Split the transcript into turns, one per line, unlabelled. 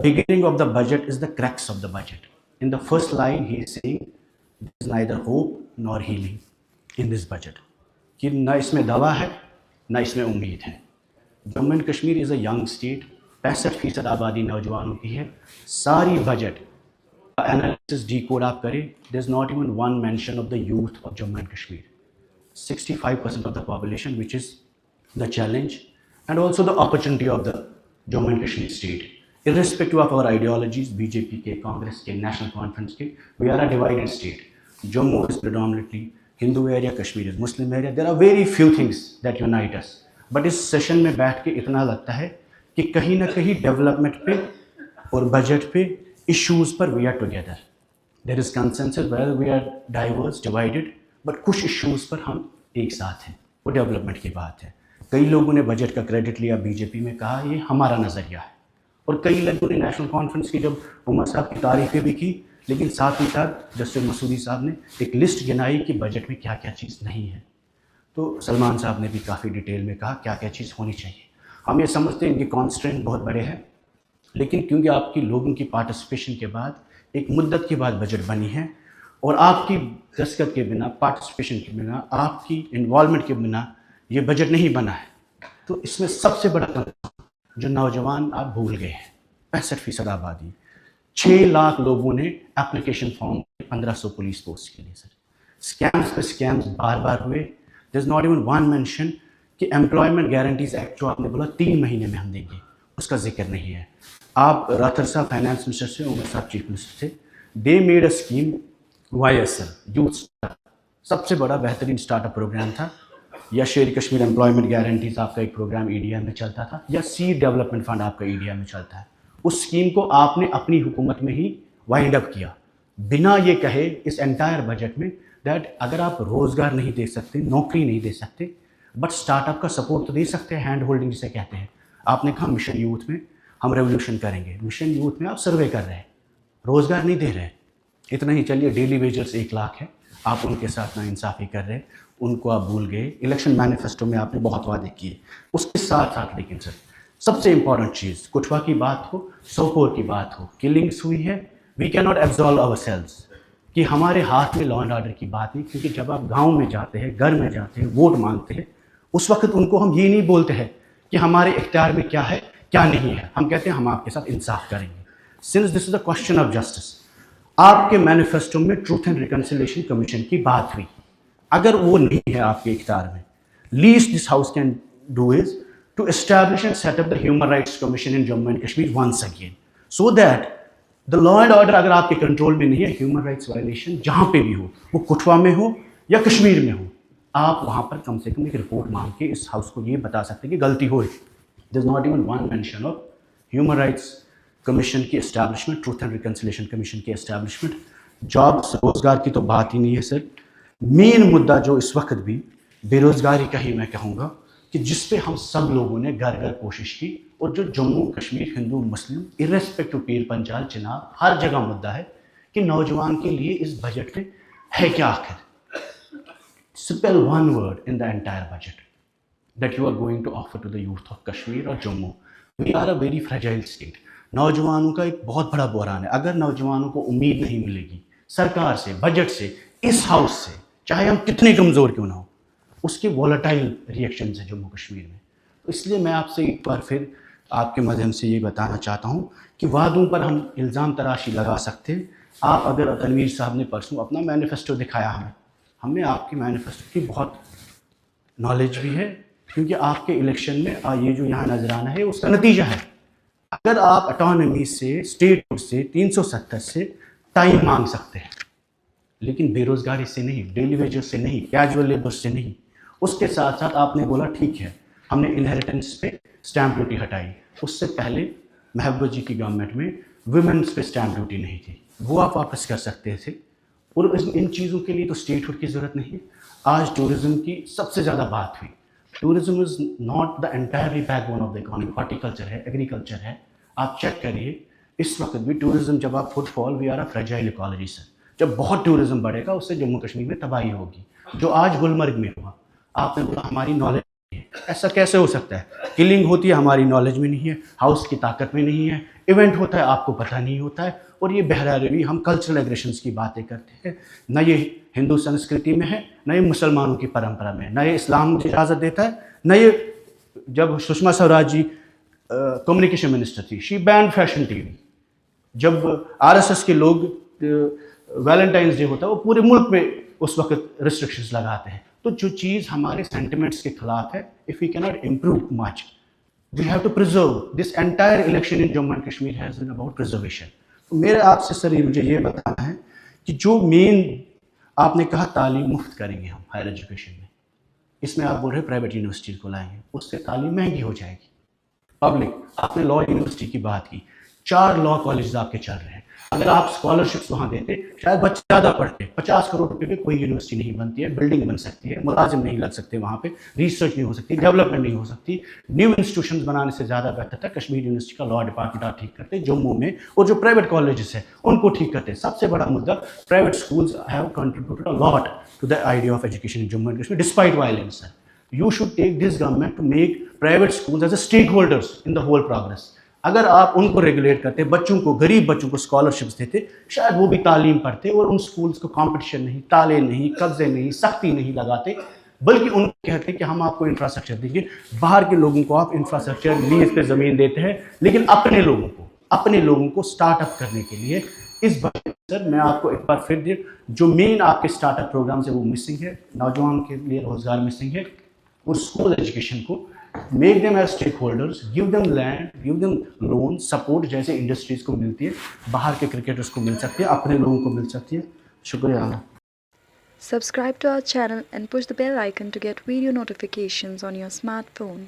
beginning of the budget is the crux of the budget. In the first line, he is saying there is neither hope nor healing in this budget. कि ना इसमें दवा है ना इसमें उम्मीद है. Jammu and Kashmir is a young state. 65% आबादी नौजवानों की है. सारी बजट एनालिसिस डी कोड आप करें, there is not even one mention of the youth of Jammu and Kashmir. 65% of the population, which is the challenge and also the opportunity of the Jammu and Kashmir state. Irrespective of our ideologies, BJP के, Congress के, National Conference के, we are a divided state. Jammu is predominantly Hindu area, Kashmir is Muslim area. There are very few things that unite us. But इस session में बैठ के इतना लगता है कि कहीं ना कहीं डेवलपमेंट पे और बजट पे इश्यूज पर we are together. There is consensus whether we are diverse, divided. But कुछ इश्यूज पर हम एक साथ हैं, वो डेवलपमेंट की बात है. कई लोगों ने बजट का क्रेडिट लिया, बीजेपी में कहा ये हमारा नज़रिया है, और कई लोगों ने नेशनल कॉन्फ्रेंस की जब उमर साहब की तारीफें भी की, लेकिन साथ ही साथ जस्टिस मसूदी साहब ने एक लिस्ट गिनाई कि बजट में क्या क्या चीज़ नहीं है. तो सलमान साहब ने भी काफ़ी डिटेल में कहा क्या क्या चीज़ होनी चाहिए. हम ये समझते हैं इनके कॉन्स्ट्रेंट बहुत बड़े हैं, लेकिन क्योंकि आपकी लोगों की पार्टिसिपेशन के बाद एक मुद्दत के बाद बजट बनी है और आपकी दस्तखत के बिना, पार्टिसिपेशन के बिना, आपकी इन्वॉल्वमेंट के बिना ये बजट नहीं बना है. तो इसमें सबसे बड़ा कंसर्न जो नौजवान आप भूल गए हैं, 65% आबादी, 6 लाख लोगों ने एप्लीकेशन फॉर्म 1500 पुलिस पोस्ट के लिए. सर स्कैम्स पे स्कैम्स बार बार हुए. There is not even one mention कि एम्प्लॉयमेंट गारंटीज एक्ट जो आपने बोला 3 महीने में हम देंगे, उसका जिक्र नहीं है. आप राथर साहब फाइनेंस मिनिस्टर से, उमर साहब चीफ मिनिस्टर थे, they made a scheme YSL youth startup, सबसे बड़ा बेहतरीन स्टार्टअप प्रोग्राम था. या शेर कश्मीर एम्प्लॉयमेंट गारंटीज आपका एक प्रोग्राम EDM में चलता था, या सीड डेवलपमेंट फंड आपका EDM में चलता है. उस स्कीम को आपने अपनी हुकूमत में ही वाइंड अप किया, बिना ये कहे इस एंटायर बजट में दैट अगर आप रोज़गार नहीं दे सकते, नौकरी नहीं दे सकते, बट स्टार्टअप का सपोर्ट तो दे सकते हैं, हैंड होल्डिंग जिसे कहते हैं. आपने कहा मिशन यूथ में हम रेवोल्यूशन करेंगे. मिशन यूथ में आप सर्वे कर रहे हैं, रोज़गार नहीं दे रहे. इतना ही चलिए, डेली वेजर्स 1 लाख है, आप उनके साथ नाइंसाफ़ी कर रहे हैं, उनको आप भूल गए. इलेक्शन मैनिफेस्टो में आपने बहुत वादे किए, उसके साथ साथ लेकिन सर सबसे इंपॉर्टेंट चीज़, कुठवा की बात हो, सोपोर की बात हो, किलिंग्स हुई है, we can not absolve our selves कि हमारे हाथ में लॉ एंड ऑर्डर की बात नहीं. क्योंकि जब आप गाँव में जाते हैं, घर में जाते हैं, वोट मांगते हैं, उस वक्त उनको हम ये नहीं बोलते हैं कि हमारे इख्तियार में क्या है क्या नहीं है. हम कहते हैं हम आपके साथ इंसाफ करेंगे. Since this is the question of justice, आपके मैनिफेस्टो में ट्रूथ एंड रिकन्सिलिएशन कमीशन की बात हुई, अगर वो नहीं है आपके इख्तियार में, least this house can do is to establish and set up the human rights commission in Jammu and Kashmir once again, so that the law and order अगर आपके कंट्रोल में नहीं है, ह्यूमन राइट्स वायलेशन जहाँ पे भी हो, वो कुठवा में हो या कश्मीर में हो, आप वहाँ पर कम से कम एक रिपोर्ट मांग के इस हाउस को ये बता सकते हैं कि गलती हो. There is not even one mention of human rights commission की establishment, truth and reconciliation commission की एस्टैब्लिशमेंट. जॉब्स, रोज़गार की तो बात ही नहीं है सर. मेन मुद्दा जो इस वक्त भी बेरोज़गारी का ही मैं कहूँगा कि जिस पे हम सब लोगों ने घर घर कोशिश की, और जो जम्मू कश्मीर हिंदू मुस्लिम इर्रेस्पेक्टिव पीर पंजाल चिनाब हर जगह मुद्दा है कि नौजवान के लिए इस बजट में है क्या आखिर. Simple one word in the entire budget that you are going to offer to the youth of Kashmir और Jammu. We are a very fragile state. नौजवानों का एक बहुत बड़ा बहरान है. अगर नौजवानों को उम्मीद नहीं मिलेगी सरकार से, बजट से, इस हाउस से, चाहे हम कितने कमज़ोर क्यों ना हो, उसके वॉलेटाइल रिएक्शन है जम्मू कश्मीर में. तो इसलिए मैं आपसे एक बार फिर आपके माध्यम से ये बताना चाहता हूँ कि वादों पर हम इल्ज़ाम तराशी लगा सकते हैं. आप अगर तनवीर साहब ने परसों अपना मैनिफेस्टो दिखाया, हमें आपके मैनिफेस्टो की बहुत नॉलेज भी है, क्योंकि आपके इलेक्शन में ये जो यहाँ नजराना है उसका नतीजा है. अगर आप ऑटोनॉमी से, स्टेट से, 370 से टाइम मांग सकते हैं, लेकिन बेरोजगारी से नहीं, डेली वेजेस से नहीं, कैजुअल लेबर से नहीं. उसके साथ साथ आपने बोला ठीक है हमने इनहेरिटेंस पे स्टैम्प ड्यूटी हटाई, उससे पहले महबूबा जी की गवर्नमेंट में वुमेन्स पे स्टैम्प ड्यूटी नहीं थी, वो आप वापस कर सकते थे. और इन चीज़ों के लिए तो स्टेटहुड की ज़रूरत नहीं है. आज टूरिज़्म की सबसे ज़्यादा बात हुई. Tourism is not the entirely backbone of the economy. Horticulture है, एग्रीकल्चर है. आप चेक करिए इस वक्त भी टूरिज़्म, जब आप footfall, we are a fragile ecology sir. जब बहुत टूरिज़्म बढ़ेगा उससे जम्मू कश्मीर में तबाही होगी, जो आज गुलमर्ग में हुआ. आपने बोला हमारी नॉलेज नहीं है, ऐसा कैसे हो सकता है? किलिंग होती है हमारी नॉलेज में नहीं है, हाउस की ताकत में नहीं है, इवेंट होता है आपको पता नहीं होता है, और ये बहरा रवी हम कल्चरल एग्रेशंस की बातें करते हैं। न ये हिंदू संस्कृति में है, न ये मुसलमानों की परंपरा में, न ये इस्लाम इजाज़त देता है, न ये जब सुषमा स्वराज जी कम्युनिकेशन मिनिस्टर थी, शी बैन फैशन टीवी। जब आरएसएस के लोग वैलेंटाइंस डे होता है वो पूरे मुल्क में उस वक्त रिस्ट्रिक्शंस लगाते हैं। तो जो चीज़ हमारे सेंटिमेंट्स के खिलाफ है, if we cannot improve much, we have to preserve this entire election in Jammu and Kashmir has been about preservation. तो मेरे आपसे सर मुझे ये बताना है कि जो मेन आपने कहा तालीम मुफ्त करेंगे हम हायर एजुकेशन में, इसमें आप बोल रहे हैं प्राइवेट यूनिवर्सिटीज़ को लाएंगे, उससे तालीम महंगी हो जाएगी। पब्लिक, आपने लॉ यूनिवर्सिटी की बात की, 4 लॉ कॉलेज आपके चल रहे हैं, अगर आप स्कॉलरशिप्स वहाँ देते शायद बच्चे ज़्यादा पढ़ते। 50 करोड़ रुपए पे कोई यूनिवर्सिटी नहीं बनती है, बिल्डिंग बन सकती है, मुलाजिम नहीं लग सकते वहाँ पे, रिसर्च नहीं हो सकती, डेवलपमेंट नहीं हो सकती। न्यू इंस्टीट्यूशंस बनाने से ज़्यादा बेहतर था कश्मीर यूनिवर्सिटी का लॉ डिपार्टमेंट आप ठीक करते जम्मू में, और जो प्राइवेट कॉलेजेस हैं उनको ठीक करते। सबसे बड़ा मुद्दा, private schools have contributed a lot to the idea of education in Jammu and Kashmir despite violence. You should take this government to make private schools as a stakeholders in the whole progress. अगर आप उनको regulate करते, बच्चों को, गरीब बच्चों को scholarships देते, शायद वो भी तालीम पढ़ते और उन स्कूल्स को कंपटीशन नहीं, ताले नहीं, कब्जे नहीं, सख्ती नहीं लगाते, बल्कि उनको कहते कि हम आपको इंफ्रास्ट्रक्चर देंगे। बाहर के लोगों को आप इंफ्रास्ट्रक्चर लीज पे ज़मीन देते हैं, लेकिन अपने लोगों को स्टार्टअप करने के लिए इस बजट सर मैं आपको एक बार फिर दे, जो मेन आपके स्टार्टअप प्रोग्राम है वो मिसिंग है, नौजवान के लिए रोजगार मिसिंग है, और स्कूल एजुकेशन को make them as stakeholders, give them land, give them loan support, जैसे इंडस्ट्रीज को मिलती है, बाहर के क्रिकेटर्स को मिल सकती है, अपने लोगों को मिल सकती है। शुक्रिया।
Subscribe to our channel and push the bell icon to get video notifications on your smartphone.